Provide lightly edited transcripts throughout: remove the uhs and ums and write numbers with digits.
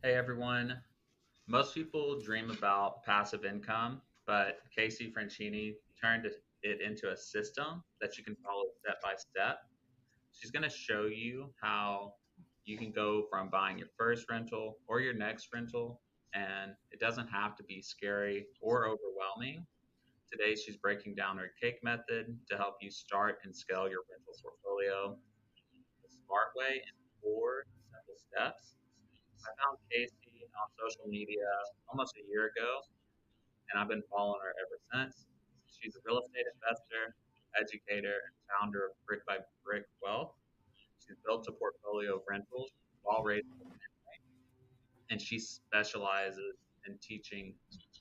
Hey everyone. Most people dream about passive income, but Casey Franchini turned it into a system that you can follow step by step. She's going to show you how you can go from buying your first rental or your next rental, and it doesn't have to be scary or overwhelming. Today, she's breaking down her cake method to help you start and scale your rental portfolio the smart way in four simple steps. I found Casey on social media almost a year ago, and I've been following her ever since. She's a real estate investor, educator, and founder of Brick by Brick Wealth. She's built a portfolio of rentals while raising a family, and she specializes in teaching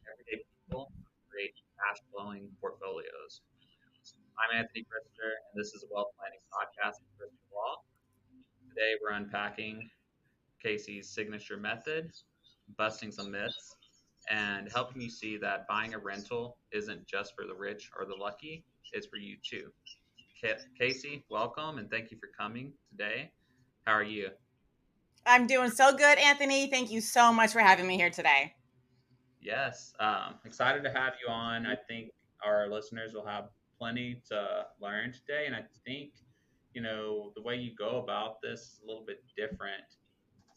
everyday people how to create cash flowing portfolios. I'm Anthony Brister, and this is a wealth planning podcast with Brister Law. Today, we're unpacking Casey's signature method, busting some myths, and helping you see that buying a rental isn't just for the rich or the lucky, it's for you too. Casey, welcome and thank you for coming today. How are you? I'm doing so good, Anthony. Thank you so much for having me here today. Yes, excited to have you on. I think our listeners will have plenty to learn today, and I think the way you go about this is a little bit different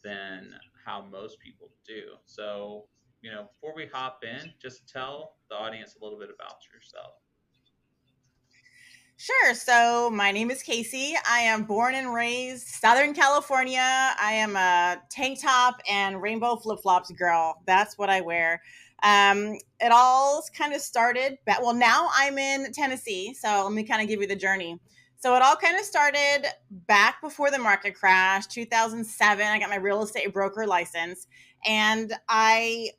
than how most people do. So, before we hop in, just tell the audience a little bit about yourself. Sure. So, my name is Casey. I am born and raised Southern California. I am a tank top and rainbow flip flops girl. That's what I wear. It all kind of started back. Well, now I'm in Tennessee. So, let me kind of give you the journey. So, it all kind of started back before the market crash, 2007. I got my real estate broker license. And right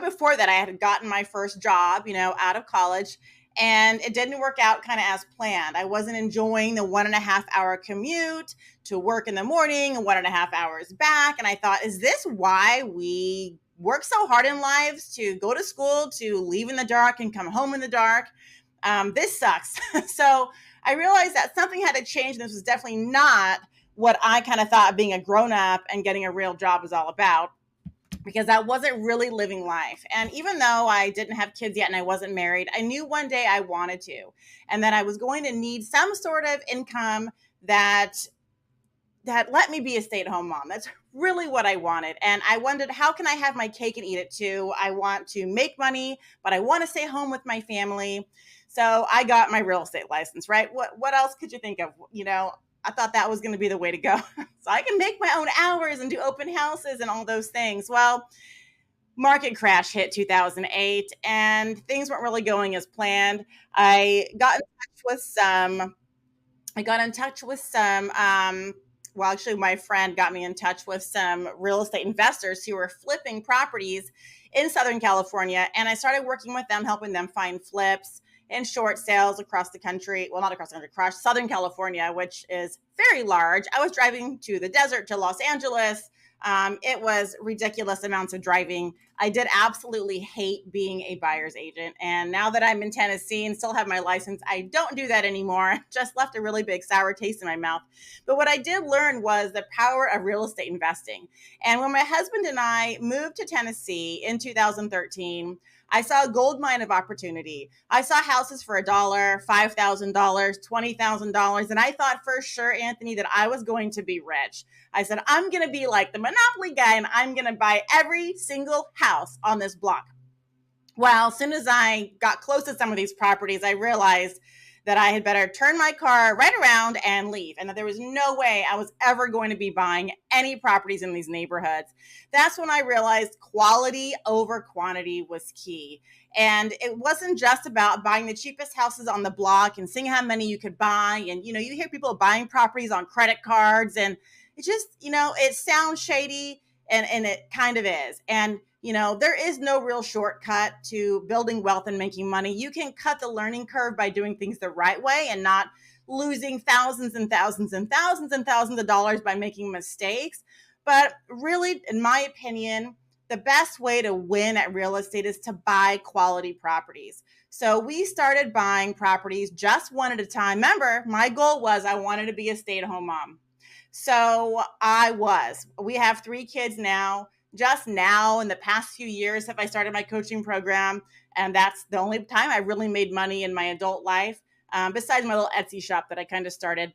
before that, I had gotten my first job, out of college, and it didn't work out kind of as planned. I wasn't enjoying the 1.5 hour commute to work in the morning and 1.5 hours back. And I thought, is this why we work so hard in lives, to go to school, to leave in the dark and come home in the dark? This sucks. So I realized that something had to change. And this was definitely not what I kind of thought being a grown up and getting a real job was all about, because I wasn't really living life. And even though I didn't have kids yet and I wasn't married, I knew one day I wanted to, and that I was going to need some sort of income that let me be a stay-at-home mom. That's really what I wanted. And I wondered, how can I have my cake and eat it too? I want to make money, but I want to stay home with my family. So I got my real estate license, right? What else could you think of? I thought that was going to be the way to go. So I can make my own hours and do open houses and all those things. Well, market crash hit 2008 and things weren't really going as planned. I got in touch with some well, actually, my friend got me in touch with some real estate investors who were flipping properties in Southern California. And I started working with them, helping them find flips and short sales across the country. Well, not across the country, across Southern California, which is very large. I was driving to the desert, to Los Angeles. It was ridiculous amounts of driving. I did absolutely hate being a buyer's agent. And now that I'm in Tennessee and still have my license, I don't do that anymore. Just left a really big sour taste in my mouth. But what I did learn was the power of real estate investing. And when my husband and I moved to Tennessee in 2013, I saw a gold mine of opportunity. I saw houses for $1, $5,000, $20,000. And I thought for sure, Anthony, that I was going to be rich. I said, I'm going to be like the Monopoly guy and I'm going to buy every single house on this block. Well, as soon as I got close to some of these properties, I realized that I had better turn my car right around and leave, and that there was no way I was ever going to be buying any properties in these neighborhoods. That's when I realized quality over quantity was key. And it wasn't just about buying the cheapest houses on the block and seeing how many you could buy. And, you hear people buying properties on credit cards, and it just, it sounds shady, and it kind of is. And there is no real shortcut to building wealth and making money. You can cut the learning curve by doing things the right way and not losing thousands and thousands and thousands and thousands of dollars by making mistakes. But really, in my opinion, the best way to win at real estate is to buy quality properties. So we started buying properties just one at a time. Remember, my goal was I wanted to be a stay-at-home mom. So we have 3 kids now. Just now, in the past few years, have I started my coaching program. And that's the only time I really made money in my adult life, besides my little Etsy shop that I kind of started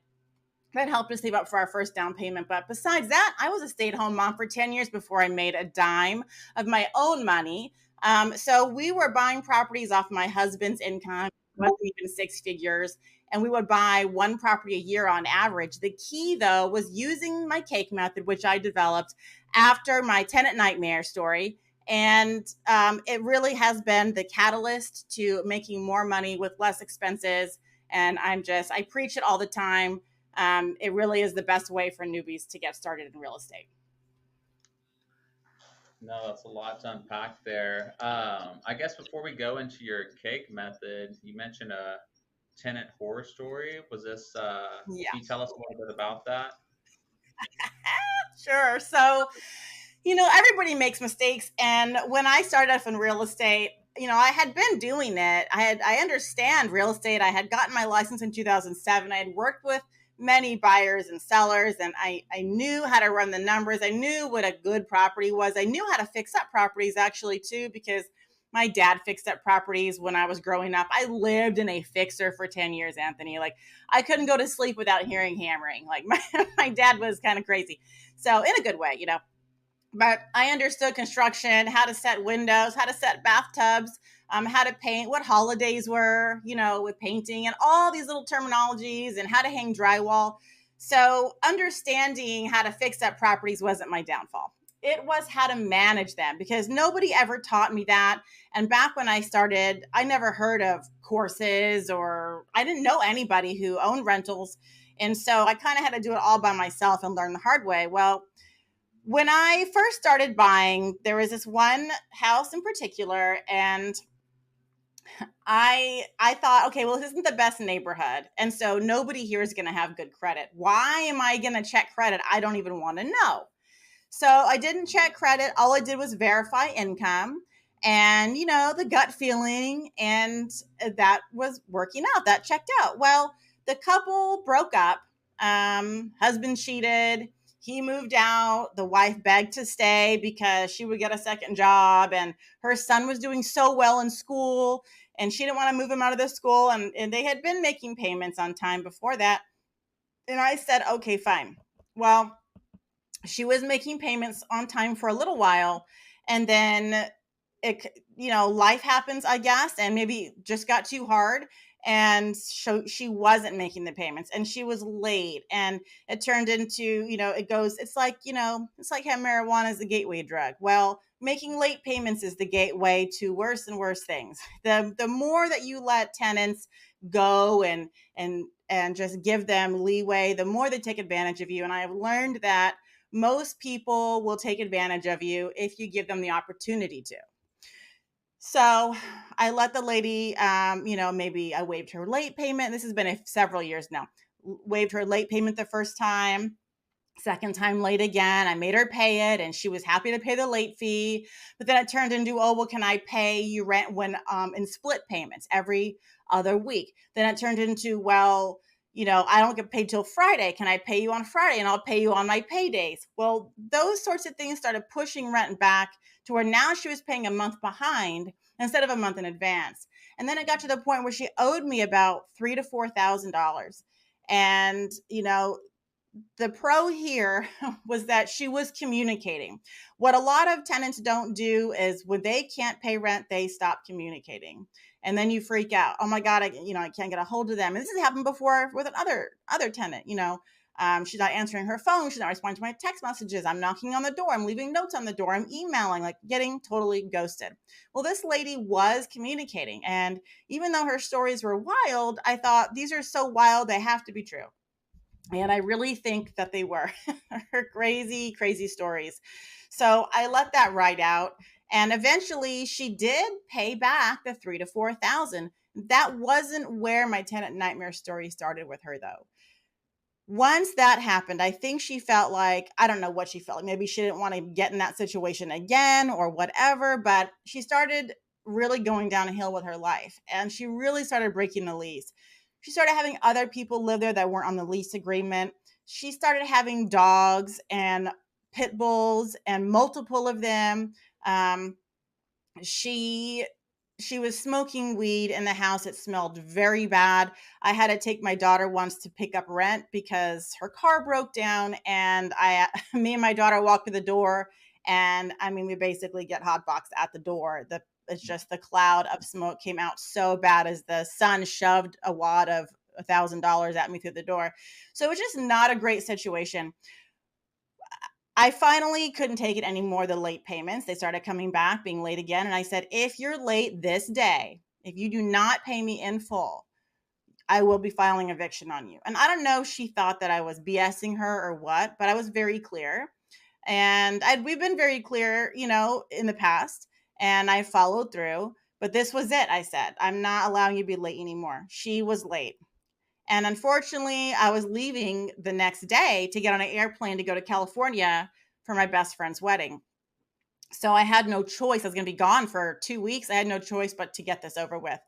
that helped us save up for our first down payment. But besides that, I was a stay-at-home mom for 10 years before I made a dime of my own money. So we were buying properties off my husband's income, wasn't even 6 figures, and we would buy one property a year on average. The key, though, was using my C.A.K.E method, which I developed after my tenant nightmare story. And it really has been the catalyst to making more money with less expenses. And I preach it all the time. It really is the best way for newbies to get started in real estate. No, that's a lot to unpack there. I guess before we go into your cake method, you mentioned a tenant horror story. Was this? Yeah, Can you tell us a little bit about that? sure. So, everybody makes mistakes. And when I started off in real estate, I had been doing it. I understand real estate. I had gotten my license in 2007. I had worked with many buyers and sellers, and I knew how to run the numbers. I knew what a good property was. I knew how to fix up properties actually too, because my dad fixed up properties when I was growing up. I lived in a fixer for 10 years, Anthony. Like, I couldn't go to sleep without hearing hammering. Like, my dad was kind of crazy. So in a good way. But I understood construction, how to set windows, how to set bathtubs, how to paint, what holidays were, with painting and all these little terminologies, and how to hang drywall. So understanding how to fix up properties wasn't my downfall. It was how to manage them, because nobody ever taught me that. And back when I started, I never heard of courses, or I didn't know anybody who owned rentals. And so I kind of had to do it all by myself and learn the hard way. Well, when I first started buying, there was this one house in particular, and I thought, okay, well, this isn't the best neighborhood, and so nobody here is going to have good credit. Why am I going to check credit? I don't even want to know. So I didn't check credit. All I did was verify income, and the gut feeling, and that was working out. That checked out. Well, the couple broke up. Husband cheated. He moved out. The wife begged to stay because she would get a second job, and her son was doing so well in school, and she didn't want to move him out of the school. And they had been making payments on time before that. And I said, okay, fine. Well, she was making payments on time for a little while, and then life happens, I guess, and maybe just got too hard, and so she wasn't making the payments, and she was late, and it turned into, it's like how marijuana is the gateway drug. Well, making late payments is the gateway to worse and worse things. The more that you let tenants go and just give them leeway, the more they take advantage of you. And I've learned that most people will take advantage of you if you give them the opportunity to. So I let the lady, maybe I waived her late payment. This has been several years now. Waived her late payment the first time. Second time late again. I made her pay it, and she was happy to pay the late fee. But then it turned into, oh, well, can I pay you rent when in split payments every other week? Then it turned into, well, I don't get paid till Friday. Can I pay you on Friday, and I'll pay you on my paydays? Well, those sorts of things started pushing rent back to where now she was paying a month behind instead of a month in advance. And then it got to the point where she owed me about $3,000 to $4,000. And, the pro here was that she was communicating. What a lot of tenants don't do is when they can't pay rent, they stop communicating. And then you freak out. Oh my God, I can't get a hold of them. And this has happened before with another tenant. She's not answering her phone. She's not responding to my text messages. I'm knocking on the door. I'm leaving notes on the door. I'm emailing, like getting totally ghosted. Well, this lady was communicating. And even though her stories were wild, I thought, these are so wild, they have to be true. And I really think that they were her crazy, crazy stories. So I let that ride out. And eventually she did pay back the $3,000 to $4,000. That wasn't where my tenant nightmare story started with her, though. Once that happened, I think she felt like, I don't know what she felt like. Maybe she didn't want to get in that situation again or whatever, but she started really going downhill with her life. And she really started breaking the lease. She started having other people live there that weren't on the lease agreement. she started having dogs and pit bulls and multiple of them. Um, she she was smoking weed in the house. It smelled very bad. I had to take my daughter once to pick up rent because her car broke down, and I me and my daughter walked to the door, and I mean, we basically get hotboxed at the door. It's just the cloud of smoke came out so bad as the sun shoved a wad of $1,000 at me through the door. So it was just not a great situation. I finally couldn't take it anymore, the late payments. They started coming back, being late again. And I said, if you're late this day, if you do not pay me in full, I will be filing eviction on you. And I don't know if she thought that I was BSing her or what, but I was very clear. And we've been very clear, in the past, and I followed through. But this was it. I said, I'm not allowing you to be late anymore. She was late. And unfortunately, I was leaving the next day to get on an airplane to go to California for my best friend's wedding. So I had no choice. I was going to be gone for 2 weeks. I had no choice but to get this over with.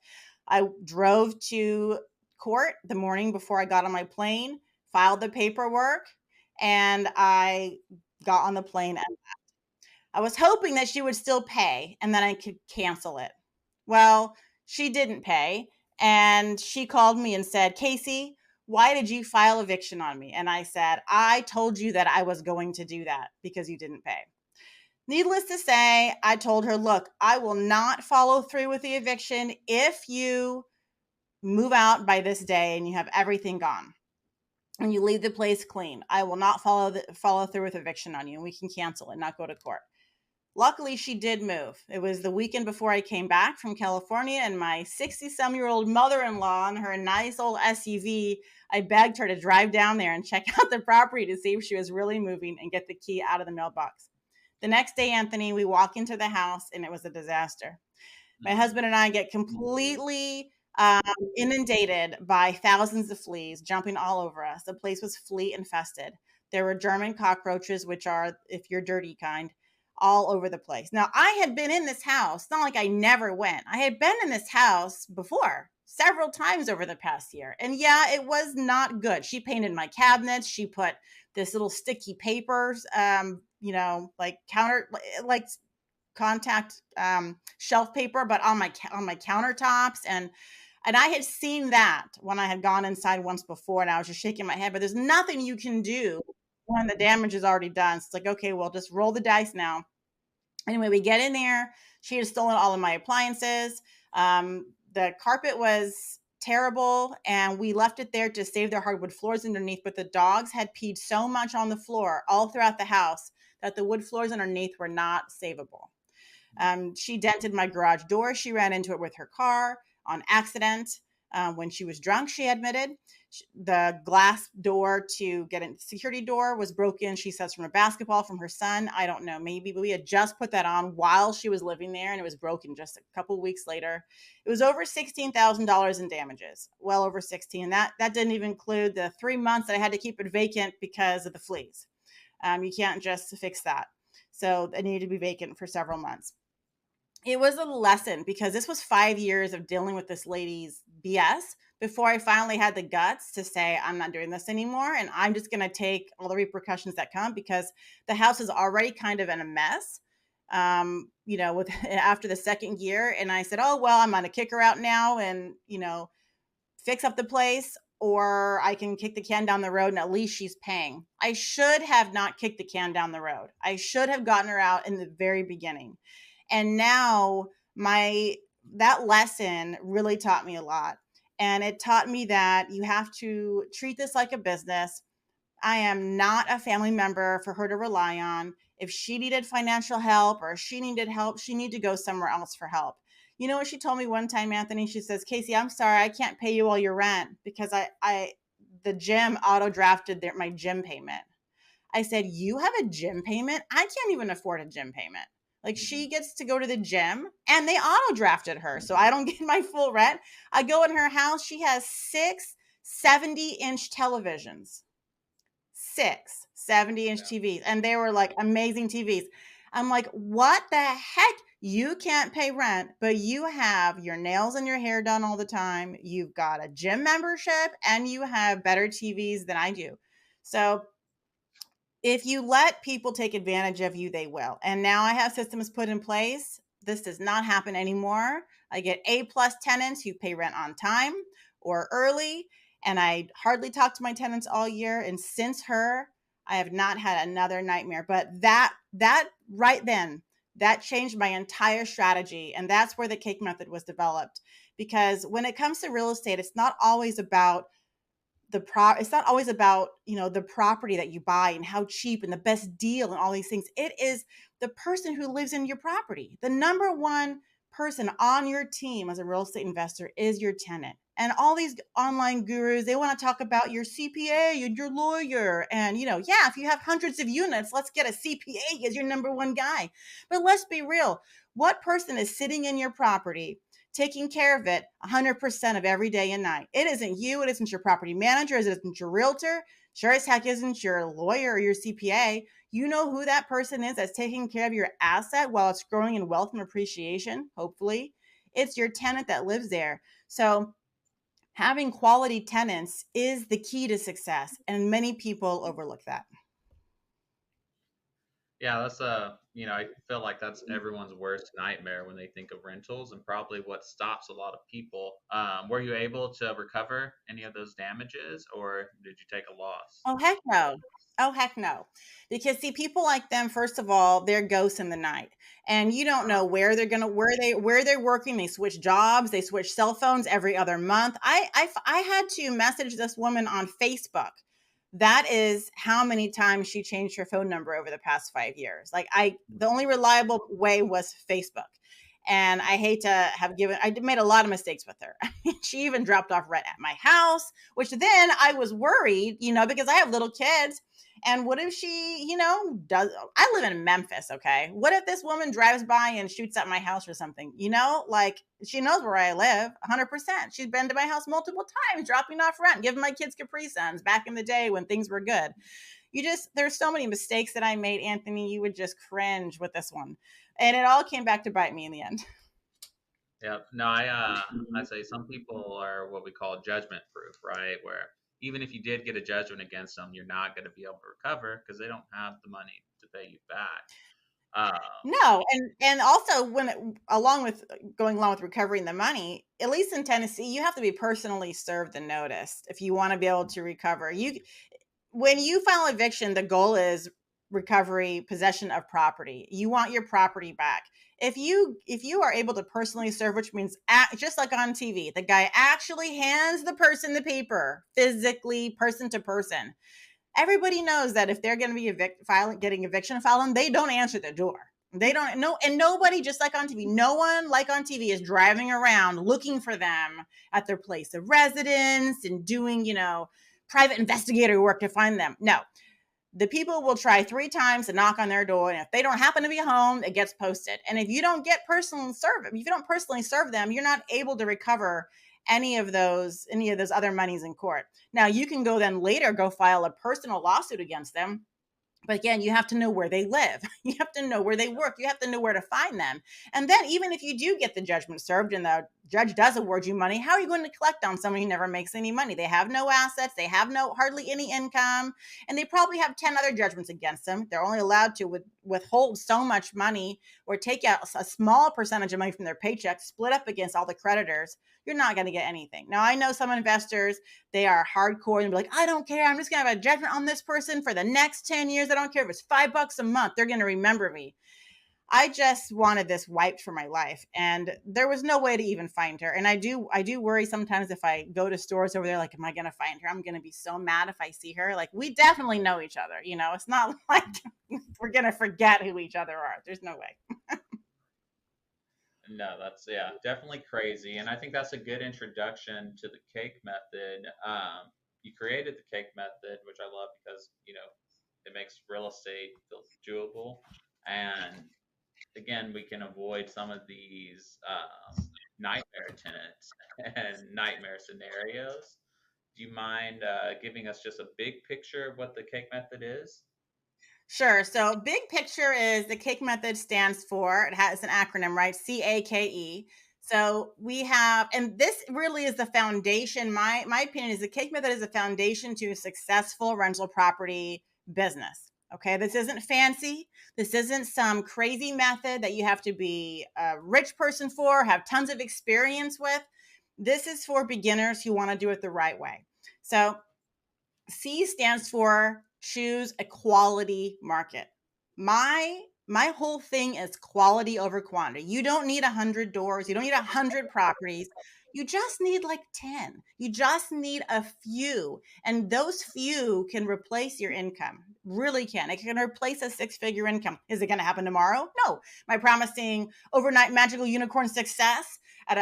I drove to court the morning before I got on my plane, filed the paperwork, and I got on the plane. I was hoping that she would still pay and then I could cancel it. Well, she didn't pay. And she called me and said, Casey, why did you file eviction on me? And I said, I told you that I was going to do that because you didn't pay. Needless to say, I told her, look, I will not follow through with the eviction if you move out by this day and you have everything gone and you leave the place clean. I will not follow through with eviction on you, and we can cancel it, not go to court. Luckily, she did move. It was the weekend before I came back from California, and my 60-some-year-old mother-in-law in her nice old SUV, I begged her to drive down there and check out the property to see if she was really moving and get the key out of the mailbox. The next day, Anthony, we walk into the house, and it was a disaster. My husband and I get completely inundated by thousands of fleas jumping all over us. The place was flea infested. There were German cockroaches, which are, if you're dirty kind, all over the place. Now, I had been in this house. It's not like I never went. I had been in this house before several times over the past year. And yeah, it was not good. She painted my cabinets. She put this little sticky papers, like contact shelf paper, but on my countertops. And I had seen that when I had gone inside once before, and I was just shaking my head. But there's nothing you can do when the damage is already done. So it's like, okay, well, just roll the dice now. Anyway, we get in there. She had stolen all of my appliances. The carpet was terrible, and we left it there to save the hardwood floors underneath. But the dogs had peed so much on the floor all throughout the house that the wood floors underneath were not savable. She dented my garage door. She ran into it with her car on accident. When she was drunk, she admitted. The glass door to get in, security door, was broken, she says, from a basketball from her son. I don't know, maybe, but we had just put that on while she was living there, and it was broken just a couple weeks later. It was over $16,000 in damages, well over 16. That didn't even include the 3 months that I had to keep it vacant because of the fleas. You can't just fix that. So it needed to be vacant for several months. It was a lesson because this was 5 years of dealing with this lady's BS before I finally had the guts to say, I'm not doing this anymore. And I'm just going to take all the repercussions that come, because the house is already kind of in a mess, with after the second year. And I said, oh, well, I'm going to kick her out now and, fix up the place, or I can kick the can down the road and at least she's paying. I should have not kicked the can down the road. I should have gotten her out in the very beginning. And now that lesson really taught me a lot. And it taught me that you have to treat this like a business. I am not a family member for her to rely on. If she needed financial help or she needed help, she needed to go somewhere else for help. You know what she told me one time, Anthony? She says, Casey, I'm sorry, I can't pay you all your rent because the gym auto drafted my gym payment. I said, you have a gym payment? I can't even afford a gym payment. Like, she gets to go to the gym and they auto drafted her. So I don't get my full rent. I go in her house. She has 6 70-inch televisions, 6 70-inch TVs. And they were like amazing TVs. I'm like, what the heck? You can't pay rent, but you have your nails and your hair done all the time. You've got a gym membership and you have better TVs than I do. So if you let people take advantage of you, they will. And now I have systems put in place. This does not happen anymore. I get A+ tenants who pay rent on time or early, and I hardly talk to my tenants all year. And since her, I have not had another nightmare. But that right then, that changed my entire strategy, and that's where the cake method was developed. Because when it comes to real estate, it's not always about it's not always about, the property that you buy and how cheap and the best deal and all these things. It is the person who lives in your property. The number one person on your team as a real estate investor is your tenant. And all these online gurus, they want to talk about your CPA and your lawyer. And, yeah, if you have hundreds of units, let's get a CPA as your number one guy. But let's be real. What person is sitting in your property taking care of it 100% of every day and night? It isn't you. It isn't your property manager. It isn't your realtor. Sure as heck isn't your lawyer or your CPA. You know who that person is that's taking care of your asset while it's growing in wealth and appreciation, hopefully. It's your tenant that lives there. So having quality tenants is the key to success, and many people overlook that. Yeah, that's I feel like that's everyone's worst nightmare when they think of rentals, and probably what stops a lot of people. Were you able to recover any of those damages, or did you take a loss? Oh, heck no. Oh, heck no. Because see, people like them, first of all, they're ghosts in the night. And you don't know where they're gonna where they're working. They switch jobs, they switch cell phones every other month. I had to message this woman on Facebook. That is how many times she changed her phone number over the past 5 years. Like the only reliable way was Facebook. And I hate to I made a lot of mistakes with her. She even dropped off rent at my house, which then I was worried, because I have little kids. And what if she, does? I live in Memphis, okay? What if this woman drives by and shoots at my house or something? Like she knows where I live 100%. She's been to my house multiple times, dropping off rent, giving my kids Capri Suns back in the day when things were good. There's so many mistakes that I made, Anthony. You would just cringe with this one. And it all came back to bite me in the end. Yeah, no, I say some people are what we call judgment proof, right? Where even if you did get a judgment against them, you're not going to be able to recover because they don't have the money to pay you back. No, and also along with going along with recovering the money, at least in Tennessee, you have to be personally served and noticed if you want to be able to recover. When you file eviction, the goal is recovery, possession of property. You want your property back. If you are able to personally serve, which means just like on TV, the guy actually hands the person the paper, physically, person to person. Everybody knows that if they're going to be getting eviction filed, they don't answer the door. They don't know, and nobody, just like on TV, no one like on TV is driving around looking for them at their place of residence and doing, private investigator work to find them. No, the people will try 3 times to knock on their door, and if they don't happen to be home, it gets posted. And if you don't personally serve them, you're not able to recover any of those other monies in court. Now you can then later go file a personal lawsuit against them. But again, you have to know where they live. You have to know where they work. You have to know where to find them. And then even if you do get the judgment served and the judge does award you money, how are you going to collect on someone who never makes any money? They have no assets. They have hardly any income. And they probably have 10 other judgments against them. They're only allowed to withhold so much money or take out a small percentage of money from their paycheck, split up against all the creditors. You're not going to get anything. Now, I know some investors, they are hardcore and be like, I don't care. I'm just going to have a judgment on this person for the next 10 years. I don't care if it's $5 a month. They're going to remember me. I just wanted this wiped from my life, and there was no way to even find her. And I do worry sometimes if I go to stores over there, like, am I going to find her? I'm going to be so mad if I see her. Like, we definitely know each other. It's not like we're going to forget who each other are. There's no way. No, that's definitely crazy, and I think that's a good introduction to the cake method. You created the cake method, which I love because it makes real estate feel doable, and again, we can avoid some of these nightmare tenants and nightmare scenarios. Do you mind giving us just a big picture of what the cake method is? Sure. So, big picture is the C.A.K.E method stands for, it has an acronym, right? C.A.K.E. So we have, and this really is the foundation. My opinion is the C.A.K.E method is a foundation to a successful rental property business. Okay, this isn't fancy. This isn't some crazy method that you have to be a rich person for, have tons of experience with. This is for beginners who want to do it the right way. So C stands for choose a quality market. My whole thing is quality over quantity. You don't need 100 doors. You don't need 100 properties. You just need like 10. You just need a few. And those few can replace your income. Really can. It can replace a six-figure income. Is it going to happen tomorrow? No. Am I promising overnight magical unicorn success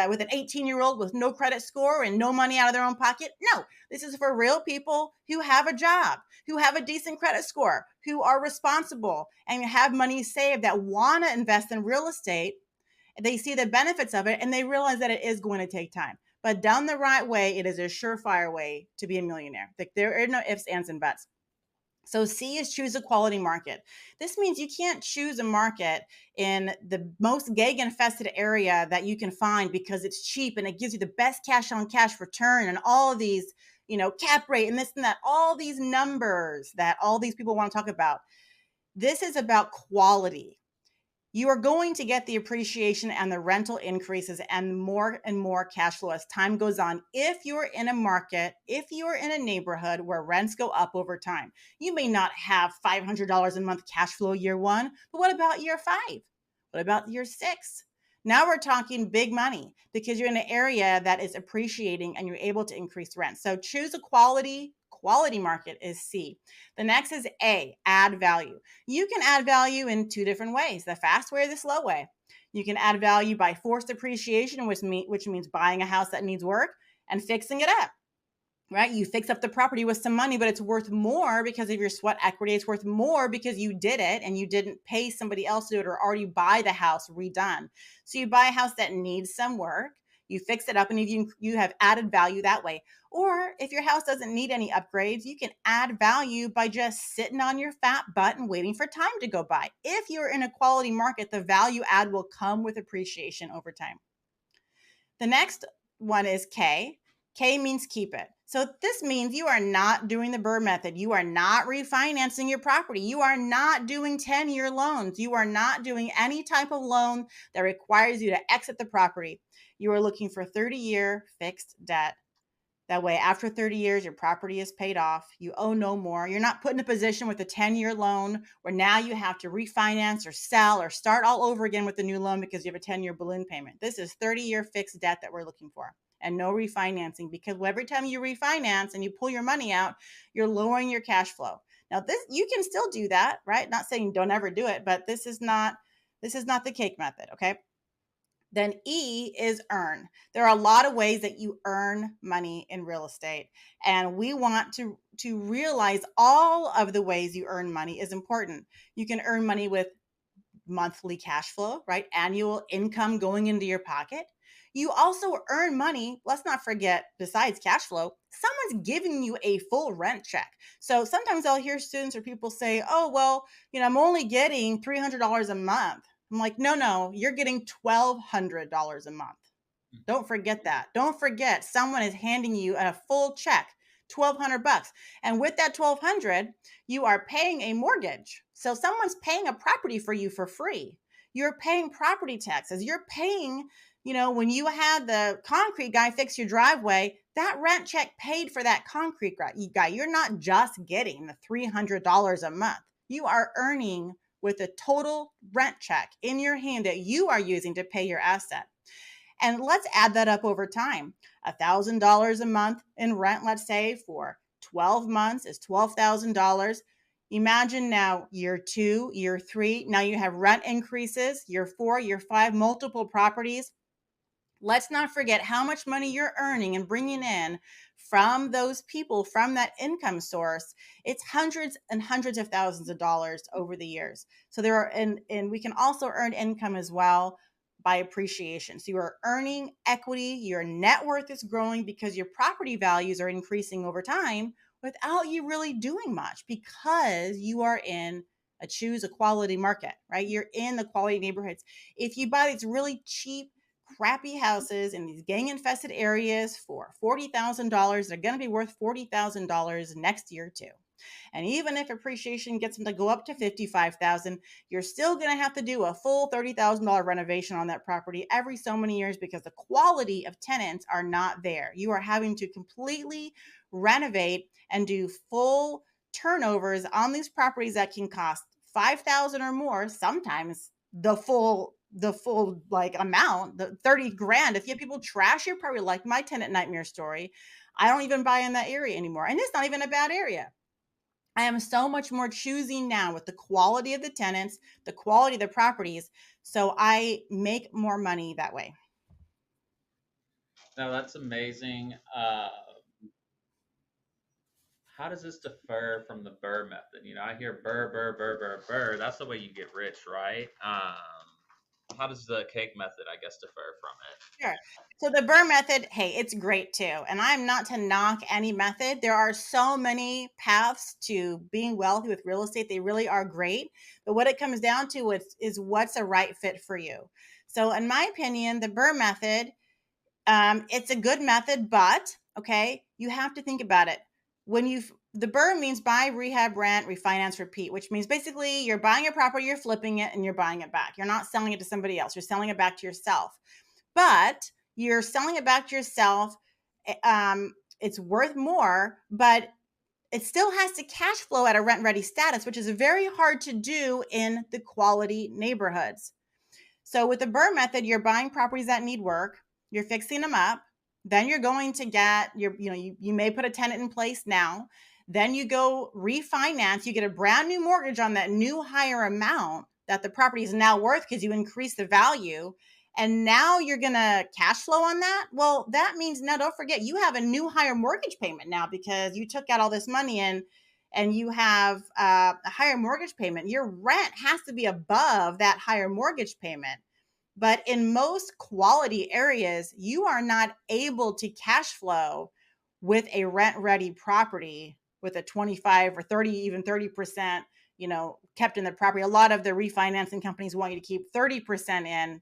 with an 18-year-old with no credit score and no money out of their own pocket? No. This is for real people who have a job, who have a decent credit score, who are responsible and have money saved, that want to invest in real estate. They see the benefits of it and they realize that it is going to take time. But done the right way, it is a surefire way to be a millionaire. Like, there are no ifs, ands, and buts. So C is choose a quality market. This means you can't choose a market in the most gag-infested area that you can find because it's cheap and it gives you the best cash on cash return and all of these, cap rate and this and that, all these numbers that all these people want to talk about. This is about quality. You are going to get the appreciation and the rental increases and more cash flow as time goes on if you're in a market, if you're in a neighborhood where rents go up over time. You may not have $500 a month cash flow year one, but what about year 5? What about year 6? Now we're talking big money because you're in an area that is appreciating and you're able to increase rent. So choose a quality market is C. The next is A, add value. You can add value in 2 different ways, the fast way or the slow way. You can add value by forced appreciation, which means buying a house that needs work and fixing it up, right? You fix up the property with some money, but it's worth more because of your sweat equity. It's worth more because you did it and you didn't pay somebody else to do it or already buy the house redone. So you buy a house that needs some work, you fix it up, and you have added value that way. Or if your house doesn't need any upgrades, you can add value by just sitting on your fat butt and waiting for time to go by. If you're in a quality market, the value add will come with appreciation over time. The next one is K. K means keep it. So this means you are not doing the BRRRR method. You are not refinancing your property. You are not doing 10-year loans. You are not doing any type of loan that requires you to exit the property. You are looking for 30-year fixed debt. That way, after 30 years, your property is paid off. You owe no more. You're not put in a position with a 10-year loan where now you have to refinance or sell or start all over again with a new loan because you have a 10-year balloon payment. This is 30-year fixed debt that we're looking for, and no refinancing, because every time you refinance and you pull your money out, you're lowering your cash flow. Now, you can still do that, right? Not saying don't ever do it, but this is not the C.A.K.E method, okay? Then E is earn. There are a lot of ways that you earn money in real estate, and we want to realize all of the ways you earn money is important. You can earn money with monthly cash flow, right? Annual income going into your pocket. You also earn money, let's not forget, besides cash flow, someone's giving you a full rent check. So sometimes I'll hear students or people say, oh, well, I'm only getting $300 a month. I'm like, no, you're getting $1,200 a month. Don't forget that. Don't forget, someone is handing you a full check, $1,200. And with that $1,200, you are paying a mortgage. So someone's paying a property for you for free. You're paying property taxes. You're paying, when you had the concrete guy fix your driveway, that rent check paid for that concrete guy. You're not just getting the $300 a month. You are earning with a total rent check in your hand that you are using to pay your asset. And let's add that up over time. $1,000 a month in rent, let's say, for 12 months is $12,000. Imagine now year 2, year 3, now you have rent increases, year 4, year 5, multiple properties. Let's not forget how much money you're earning and bringing in from those people, from that income source. It's hundreds and hundreds of thousands of dollars over the years. So there are, and we can also earn income as well by appreciation. So you are earning equity, your net worth is growing because your property values are increasing over time without you really doing much, because you are in choose a quality market, right? You're in the quality neighborhoods. If you buy these really cheap crappy houses in these gang infested areas for $40,000. They're going to be worth $40,000 next year too. And even if appreciation gets them to go up to $55,000, you're still going to have to do a full $30,000 renovation on that property every so many years because the quality of tenants are not there. You are having to completely renovate and do full turnovers on these properties that can cost $5,000 or more, sometimes the full like amount, the 30 grand. If you have people trash your property, like my tenant nightmare story, I don't even buy in that area anymore. And it's not even a bad area. I am so much more choosy now with the quality of the tenants, the quality of the properties. So I make more money that way. No, that's amazing. How does this differ from the BRRRR method? You know, I hear BRRRR, BRRRR, BRRRR, BRRRR, BRRRR. That's the way you get rich, right? How does the C.A.K.E method, I guess, differ from it? Sure. So the BRRRR method, hey, it's great too. And I'm not to knock any method. There are so many paths to being wealthy with real estate. They really are great. But what it comes down to is what's a right fit for you. So in my opinion, the BRRRR method, it's a good method, but okay, you have to think about it. The BRRRR means buy, rehab, rent, refinance, repeat, which means basically you're buying a property, you're flipping it, and you're buying it back. You're not selling it to somebody else. You're selling it back to yourself. But you're selling it back to yourself. It's worth more, but it still has to cash flow at a rent ready status, which is very hard to do in the quality neighborhoods. So with the BRRRR method, you're buying properties that need work, you're fixing them up, then you're going to get you may put a tenant in place now, then you go refinance, you get a brand new mortgage on that new higher amount that the property is now worth because you increase the value. And now you're going to cash flow on that. Well, that means now don't forget you have a new higher mortgage payment now because you took out all this money and you have a higher mortgage payment. Your rent has to be above that higher mortgage payment. But in most quality areas, you are not able to cash flow with a rent ready property with a 25 or 30, even 30%, kept in the property. A lot of the refinancing companies want you to keep 30% in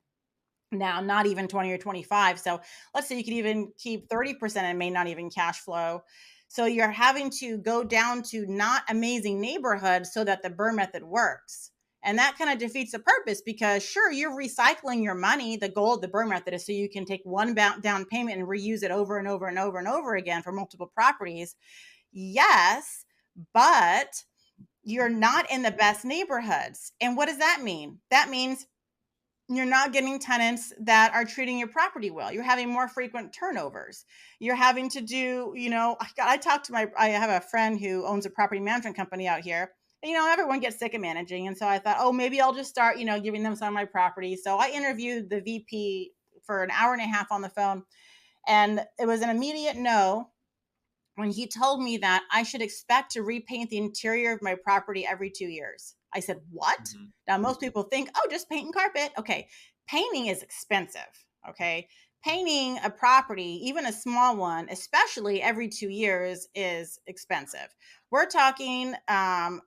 now, not even 20 or 25. So let's say you could even keep 30% and may not even cash flow. So you're having to go down to not amazing neighborhoods so that the BRRRR method works. And that kind of defeats the purpose because sure, you're recycling your money. The goal of the BRRRR method is so you can take one down payment and reuse it over and over and over and over again for multiple properties. Yes, but you're not in the best neighborhoods. And what does that mean? That means you're not getting tenants that are treating your property well. You're having more frequent turnovers. You're having to do, I have a friend who owns a property management company out here. And, everyone gets sick of managing. And so I thought, oh, maybe I'll just start, giving them some of my property. So I interviewed the VP for an hour and a half on the phone. And it was an immediate no when he told me that I should expect to repaint the interior of my property every 2 years. I said, what? Mm-hmm. Now, most people think, oh, just paint and carpet. Okay. Painting is expensive. Okay. Painting a property, even a small one, especially every 2 years, is expensive. We're talking at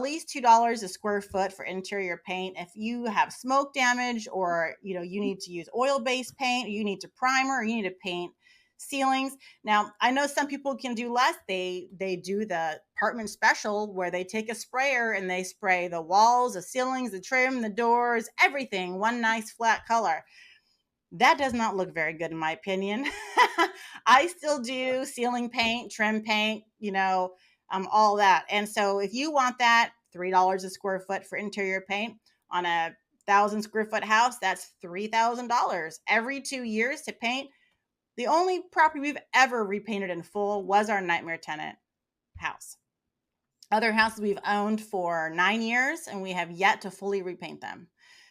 least $2 a square foot for interior paint. If you have smoke damage or, you need to use oil-based paint, or you need to primer, or you need to paint ceilings. Now, I know some people can do less. They do the apartment special where they take a sprayer and they spray the walls, the ceilings, the trim, the doors, everything, one nice flat color. That does not look very good in my opinion. I still do ceiling paint, trim paint, all that. And so if you want that, $3 a square foot for interior paint on a 1,000 square foot house, that's $3,000 every 2 years to paint. The only property we've ever repainted in full was our nightmare tenant house. Other houses we've owned for 9 years and we have yet to fully repaint them.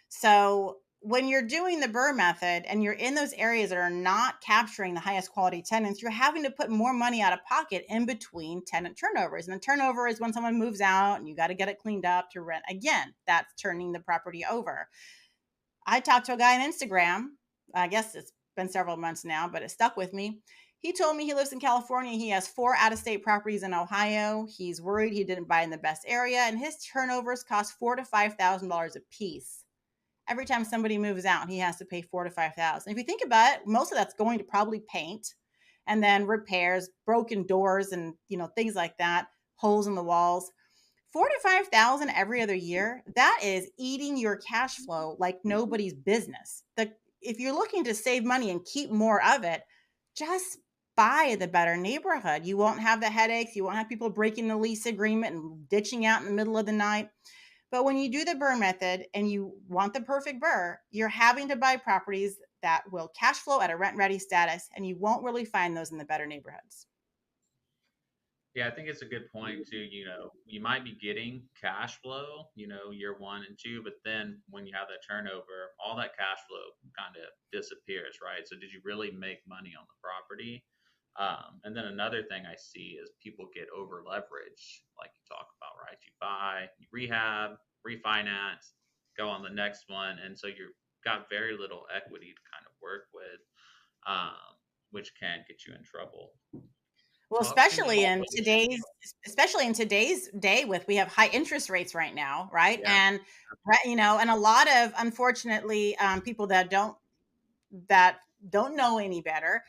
So when you're doing the BRRRR method and you're in those areas that are not capturing the highest quality tenants, you're having to put more money out of pocket in between tenant turnovers. And the turnover is when someone moves out and you got to get it cleaned up to rent again. That's turning the property over. I talked to a guy on Instagram. I guess it's been several months now, but it stuck with me. He told me he lives in California. He has 4 out-of-state properties in Ohio. He's worried he didn't buy in the best area, and his turnovers cost $4,000 to $5,000 a piece. Every time somebody moves out, he has to pay 4 to 5,000. If you think about it, most of that's going to probably paint and then repairs, broken doors and, things like that, holes in the walls. 4 to 5,000 every other year, that is eating your cash flow like nobody's business. If you're looking to save money and keep more of it, just buy the better neighborhood. You won't have the headaches. You won't have people breaking the lease agreement and ditching out in the middle of the night. But when you do the BRRRR method and you want the perfect BRRRR, you're having to buy properties that will cash flow at a rent ready status, and you won't really find those in the better neighborhoods. Yeah, I think it's a good point too. You might be getting cash flow, year one and two, but then when you have that turnover, all that cash flow kind of disappears, right? So did you really make money on the property? And then another thing I see is people get over leveraged, like you talk about, right? You buy, you rehab, refinance, go on the next one, and so you've got very little equity to kind of work with, um, which can get you in trouble. Well, Talk to me. especially in today's day, with we have high interest rates right now, right? Yeah. And and a lot of, unfortunately, people that don't know any better,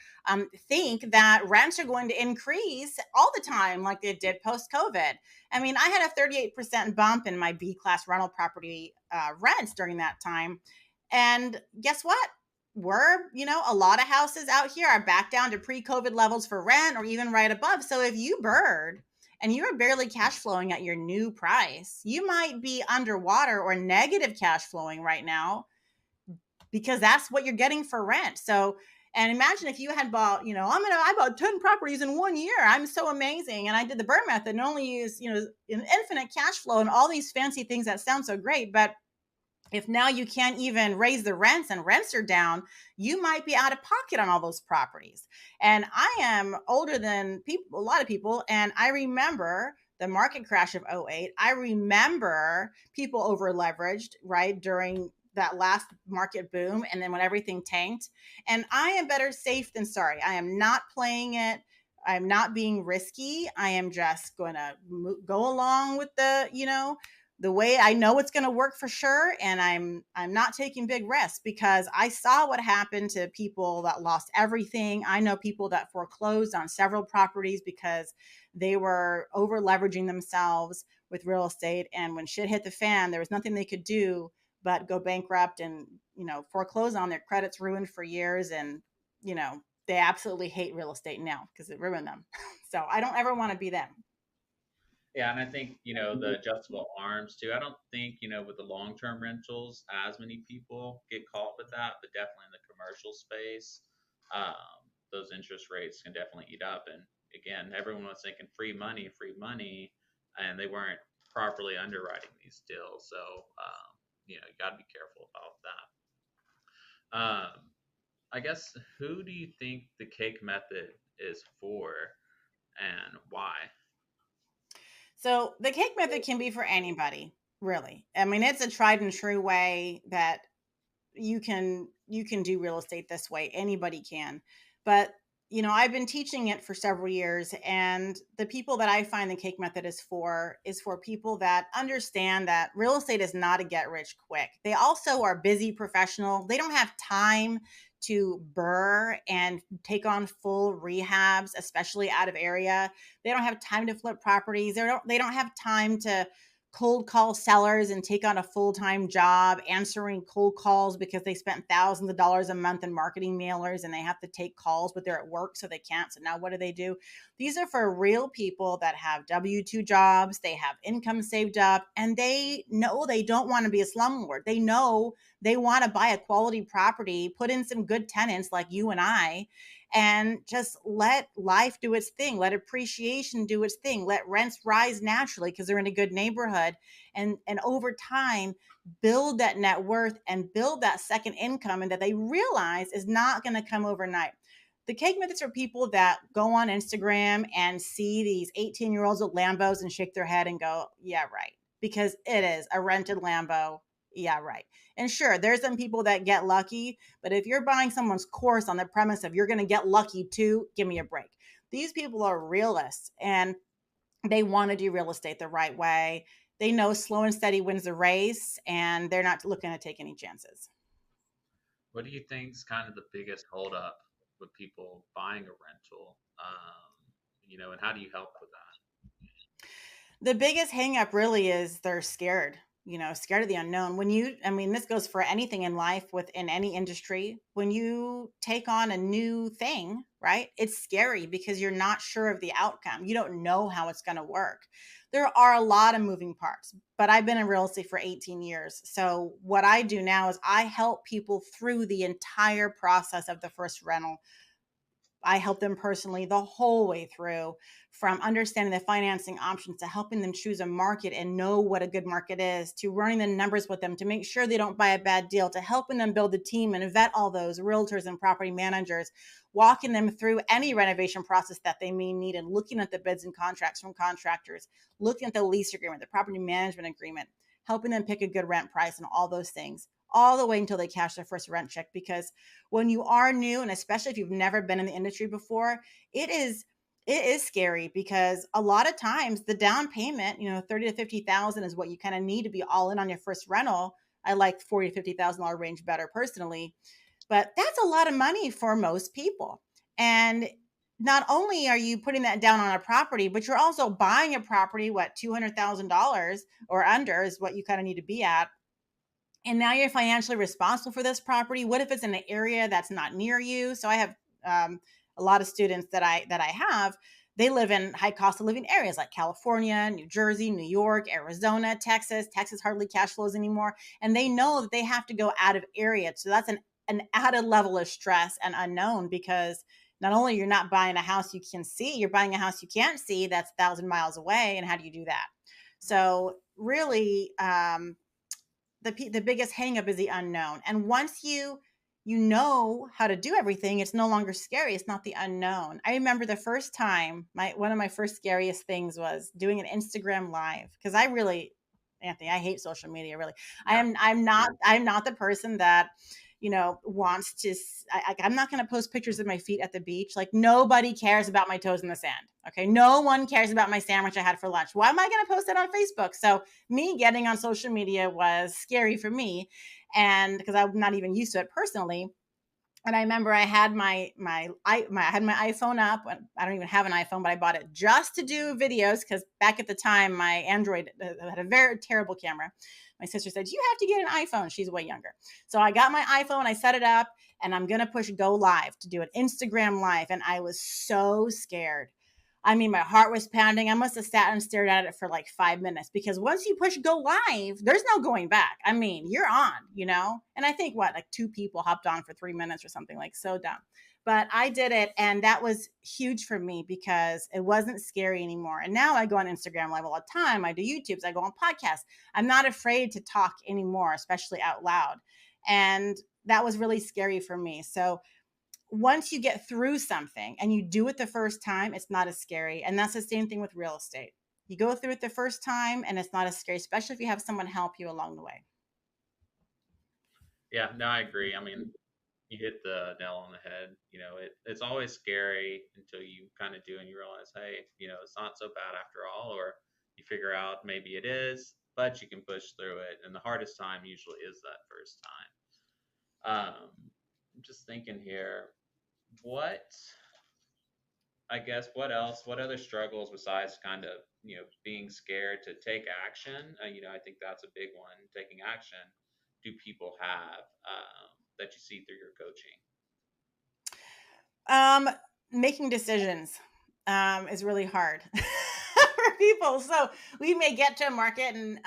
think that rents are going to increase all the time like they did post COVID. I mean, I had a 38% bump in my B class rental property rents during that time. And guess what? A lot of houses out here are back down to pre COVID levels for rent or even right above. So if you bird and you are barely cash flowing at your new price, you might be underwater or negative cash flowing right now because that's what you're getting for rent. So, and imagine if you had bought, I bought 10 properties in 1 year. I'm so amazing. And I did the BRRRR method and only use, an infinite cash flow and all these fancy things that sound so great. But if now you can't even raise the rents and rents are down, you might be out of pocket on all those properties. And I am older than people, a lot of people. And I remember the market crash of '08. I remember people over leveraged, right, during that last market boom. And then when everything tanked. And I am better safe than sorry. I am not playing it. I'm not being risky. I am just going to go along with the way I know it's going to work for sure. And I'm not taking big risks because I saw what happened to people that lost everything. I know people that foreclosed on several properties because they were over leveraging themselves with real estate. And when shit hit the fan, there was nothing they could do but go bankrupt and, foreclose on their credits ruined for years. And, they absolutely hate real estate now because it ruined them. So I don't ever want to be them. Yeah, and I think, the adjustable arms too. I don't think, with the long term rentals, as many people get caught with that, but definitely in the commercial space, those interest rates can definitely eat up. And again, everyone was thinking free money, and they weren't properly underwriting these deals. So, you got to be careful about that. I guess, who do you think the cake method is for and why? So the cake method can be for anybody, really. I mean, it's a tried and true way that you can do real estate this way. Anybody can. But I've been teaching it for several years, and the people that I find the cake method is for people that understand that real estate is not a get rich quick. They also are busy professional. They don't have time to BRRRR and take on full rehabs, especially out of area. They don't have time to flip properties. They don't have time to cold call sellers and take on a full-time job answering cold calls because they spent thousands of dollars a month in marketing mailers and they have to take calls, but they're at work, so they can't. So now what do? These are for real people that have W-2 jobs, they have income saved up, and they know they don't want to be a slumlord. They know they want to buy a quality property, put in some good tenants like you and I, and just let life do its thing. Let appreciation do its thing. Let rents rise naturally because they're in a good neighborhood. And over time, build that net worth and build that second income, and that they realize is not going to come overnight. The cake methods are people that go on Instagram and see these 18-year-olds with Lambos and shake their head and go, yeah, right. Because it is a rented Lambo. Yeah, right. And sure, there's some people that get lucky, but if you're buying someone's course on the premise of you're going to get lucky too, give me a break. These people are realists and they want to do real estate the right way. they know slow and steady wins the race, and they're not looking to take any chances. What do you think is kind of the biggest holdup with people buying a rental? And how do you help with that? The biggest hang up really is they're scared, scared of the unknown. I mean, this goes for anything in life within any industry. When you take on a new thing, right? It's scary because you're not sure of the outcome. You don't know how it's going to work. There are a lot of moving parts, but I've been in real estate for 18 years. So what I do now is I help people through the entire process of the first rental. I help them personally the whole way through, from understanding the financing options to helping them choose a market and know what a good market is, to running the numbers with them to make sure they don't buy a bad deal, to helping them build a team and vet all those realtors and property managers, walking them through any renovation process that they may need, and looking at the bids and contracts from contractors, looking at the lease agreement, the property management agreement, helping them pick a good rent price and all those things, all the way until they cash their first rent check. Because when you are new, and especially if you've never been in the industry before, it is scary, because a lot of times the down payment, 30 to 50,000 is what you kind of need to be all in on your first rental. I like 40 to $50,000 range better personally, but that's a lot of money for most people. And not only are you putting that down on a property, but you're also buying a property, what, $200,000 or under is what you kind of need to be at. And now you're financially responsible for this property. What if it's in an area that's not near you? So I have a lot of students that I have. They live in high cost of living areas like California, New Jersey, New York, Arizona, Texas. Texas hardly cash flows anymore, and they know that they have to go out of area. So that's an added level of stress and unknown, because not only you're not buying a house you can see, you're buying a house you can't see that's 1,000 miles away. And how do you do that? So really, the biggest hangup is the unknown. And once you know how to do everything, it's no longer scary. It's not the unknown. I remember the first time, one of my first scariest things was doing an Instagram live, because Anthony, I hate social media. Really, Yeah. I'm not the person that wants to. I'm not going to post pictures of my feet at the beach. Like, nobody cares about my toes in the sand. Okay, no one cares about my sandwich I had for lunch. Why am I going to post it on Facebook? So me getting on social media was scary for me, and because I'm not even used to it personally. And I remember I had my iPhone up. I don't even have an iPhone, but I bought it just to do videos, because back at the time my Android had a very terrible camera. My sister said, "You have to get an iPhone." She's way younger. So I got my iPhone, I set it up, and I'm going to push go live to do an Instagram live. And I was so scared. I mean, my heart was pounding. I must have sat and stared at it for like 5 minutes, because once you push go live, there's no going back. I mean, you're on. And I think like 2 people hopped on for 3 minutes or something, like so dumb. But I did it, and that was huge for me because it wasn't scary anymore. And now I go on Instagram live all the time. I do YouTubes, I go on podcasts. I'm not afraid to talk anymore, especially out loud. And that was really scary for me. So once you get through something and you do it the first time, it's not as scary. And that's the same thing with real estate. You go through it the first time and it's not as scary, especially if you have someone help you along the way. Yeah, no, I agree. I mean, you hit the nail on the head. It's always scary until you kind of do and you realize, hey, it's not so bad after all, or you figure out maybe it is, but you can push through it. And the hardest time usually is that first time. I'm just thinking here, what I guess what other struggles besides kind of, being scared to take action? I think that's a big one, taking action. Do people have that you see through your coaching? Um, Making decisions is really hard for people. So we may get to a market and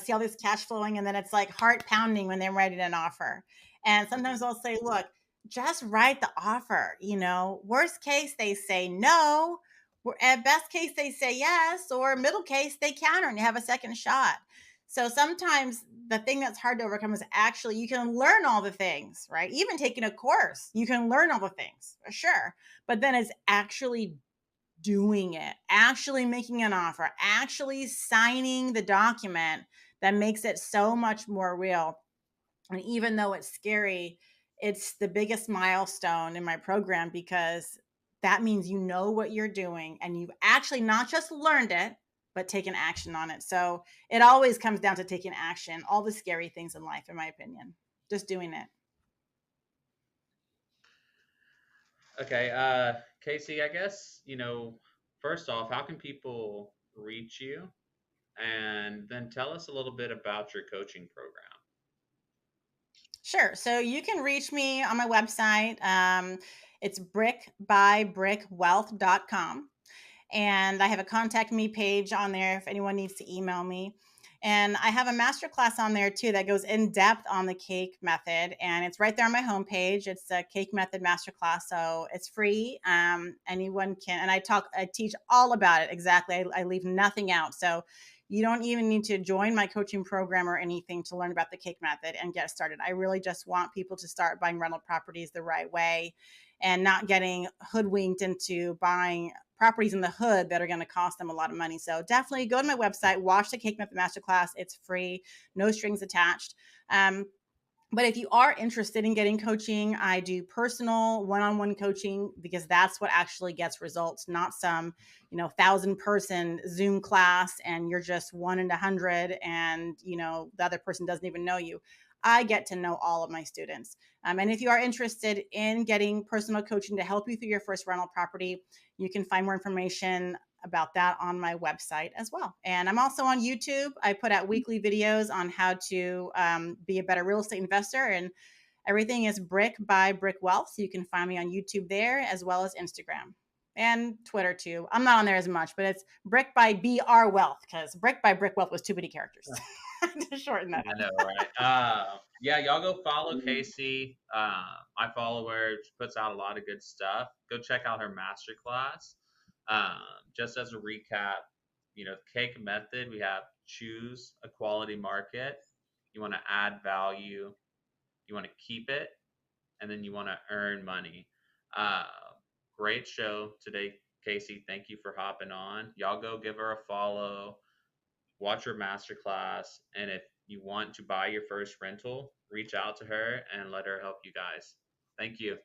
see all this cash flowing, and then it's like heart pounding when they're writing an offer. And sometimes I'll say, look, just write the offer. Worst case they say no. At best case they say yes, or middle case they counter and you have a second shot. So sometimes the thing that's hard to overcome is actually you can learn all the things, right? Even taking a course, you can learn all the things, for sure. But then it's actually doing it, actually making an offer, actually signing the document that makes it so much more real. And even though it's scary, it's the biggest milestone in my program, because that means you know what you're doing and you've actually not just learned it, but taking action on it. So it always comes down to taking action. All the scary things in life, in my opinion, just doing it. Okay, Casey, I guess, first off, how can people reach you? And then tell us a little bit about your coaching program. Sure. So you can reach me on my website. It's brickbybrickwealth.com. And I have a contact me page on there if anyone needs to email me. And I have a masterclass on there too that goes in depth on the C.A.K.E method, and it's right there on my homepage. It's a C.A.K.E method masterclass, so it's free. Anyone can, and I teach all about it exactly. I leave nothing out, so you don't even need to join my coaching program or anything to learn about the C.A.K.E method and get started. I really just want people to start buying rental properties the right way and not getting hoodwinked into buying properties in the hood that are going to cost them a lot of money. So definitely go to my website, watch the C.A.K.E Method Masterclass. It's free, no strings attached. But if you are interested in getting coaching, I do personal one-on-one coaching because that's what actually gets results, not some, 1,000-person Zoom class and you're just 1 in 100 and, the other person doesn't even know you. I get to know all of my students. And if you are interested in getting personal coaching to help you through your first rental property, you can find more information about that on my website as well. And I'm also on YouTube. I put out weekly videos on how to be a better real estate investor, and everything is Brick by Brick Wealth. So you can find me on YouTube there as well as Instagram and Twitter too. I'm not on there as much, but it's Brick by BR Wealth because Brick by Brick Wealth was too many characters to shorten that. I know, right? Yeah, y'all go follow Casey. I follow her. She puts out a lot of good stuff. Go check out her masterclass. Um, just as a recap, C.A.K.E method, we have choose a quality market. You want to add value. You want to keep it, and then you want to earn money. Uh, Great show today, Casey. Thank you for hopping on. Y'all go give her a follow, watch her masterclass, and if you want to buy your first rental, reach out to her and let her help you guys. Thank you.